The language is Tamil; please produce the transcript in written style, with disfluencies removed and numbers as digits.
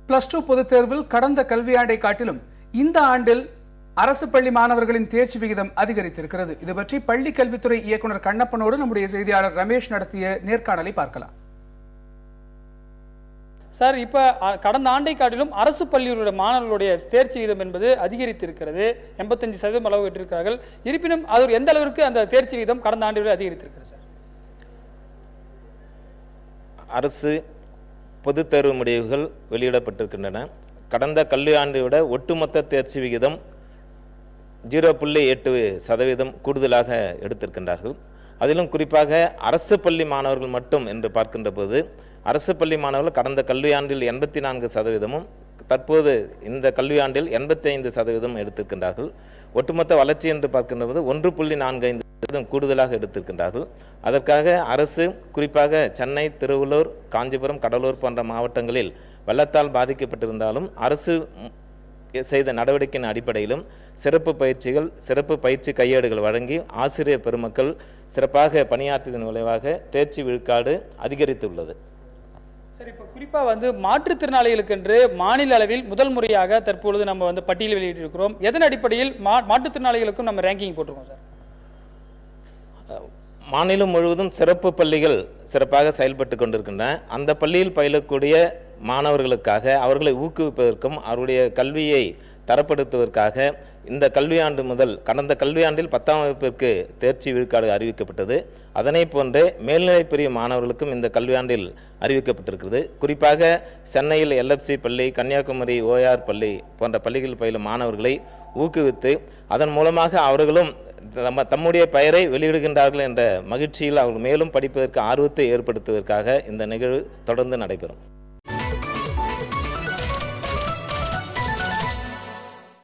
+2 பொதுத் தேர்வில் கடந்த கல்வியாண்டை காட்டிலும் இந்த ஆண்டில் அரசு பள்ளி மாணவர்களின் தேர்ச்சி விகிதம் அதிகரித்திருக்கிறது. இது பற்றி பள்ளி கல்வித்துறை இயக்குனர் கண்ணப்பனோடு நம்முடைய செய்தியாளர் ரமேஷ் நடத்திய நேர்காணலை பார்க்கலாம். சார், இப்ப கடந்த ஆண்டை காட்டிலும் அரசு பள்ளிகளுடைய மாணவர்களுடைய தேர்ச்சி விகிதம் என்பது அதிகரித்திருக்கிறது. 85% அளவு பெற்றிருக்கிறார்கள். இருப்பினும் அது எந்த அளவிற்கு அந்த தேர்ச்சி விகிதம் கடந்த ஆண்டை விட அதிகரித்திருக்கிறது சார்? அரசு பொதுத் தேர்வு முடிவுகள் வெளியிடப்பட்டிருக்கின்றன. கடந்த கல்வியாண்டை விட ஒட்டுமொத்த தேர்ச்சி விகிதம் 0.8% கூடுதலாக எடுத்திருக்கின்றார்கள். அதிலும் குறிப்பாக அரசு பள்ளி மாணவர்கள் மட்டும் என்று பார்க்கின்ற போது அரசு பள்ளி மாணவர்கள் கடந்த கல்வியாண்டில் 84%, தற்போது இந்த கல்வியாண்டில் 85% எடுத்திருக்கின்றார்கள். ஒட்டுமொத்த வளர்ச்சி என்று பார்க்கின்ற போது 1.45% கூடுதலாக எடுத்திருக்கின்றார்கள். அதற்காக அரசு குறிப்பாக சென்னை, திருவள்ளூர், காஞ்சிபுரம், கடலூர் போன்ற மாவட்டங்களில் வெள்ளத்தால் பாதிக்கப்பட்டிருந்தாலும் அரசு செய்த நடவடிக்கையின் அடிப்படையிலும் சிறப்பு பயிற்சிகள், சிறப்பு பயிற்சி கையேடுகள் வழங்கி ஆசிரியர் பெருமக்கள் சிறப்பாக பணியாற்றியதன் விளைவாக தேர்ச்சி விழுக்காடு அதிகரித்துள்ளது. சரி, இப்போ குறிப்பாக மாற்றுத்திறனாளிகளுக்கு என்று மாநில அளவில் முதல் முறையாக தற்பொழுது நம்ம பட்டியல் வெளியிட்டிருக்கிறோம். எதன் அடிப்படையில் மாற்றுத்திறனாளிகளுக்கும் நம்ம ரேங்கிங் போட்டிருக்கோம் சார்? மாநிலம் முழுவதும் சிறப்பு பள்ளிகள் சிறப்பாக செயல்பட்டு கொண்டிருக்கின்றன. அந்த பள்ளியில் பயிலக்கூடிய மாணவர்களுக்காக அவர்களை ஊக்குவிப்பதற்கும் அவருடைய கல்வியை தரப்படுத்துவதற்காக இந்த கல்வியாண்டு முதல் கடந்த கல்வியாண்டில் 10ஆம் வகுப்பிற்கு தேர்ச்சி விழுக்காடு அறிவிக்கப்பட்டது. அதனை போன்றே மேல்நிலைப் பிரிவு மாணவர்களுக்கும் இந்த கல்வியாண்டில் அறிவிக்கப்பட்டிருக்கிறது. குறிப்பாக சென்னையில் LFC பள்ளி, கன்னியாகுமரி OR பள்ளி போன்ற பள்ளிகளில் பயிலும் மாணவர்களை ஊக்குவித்து அதன் மூலமாக அவர்களும் தம்முடைய பெயரை வெளியிடுகின்றார்கள் என்ற மகிழ்ச்சியில் அவர்கள் மேலும் படிப்பதற்கு ஆர்வத்தை ஏற்படுத்துவதற்காக இந்த நிகழ்வு தொடர்ந்து நடைபெறும்.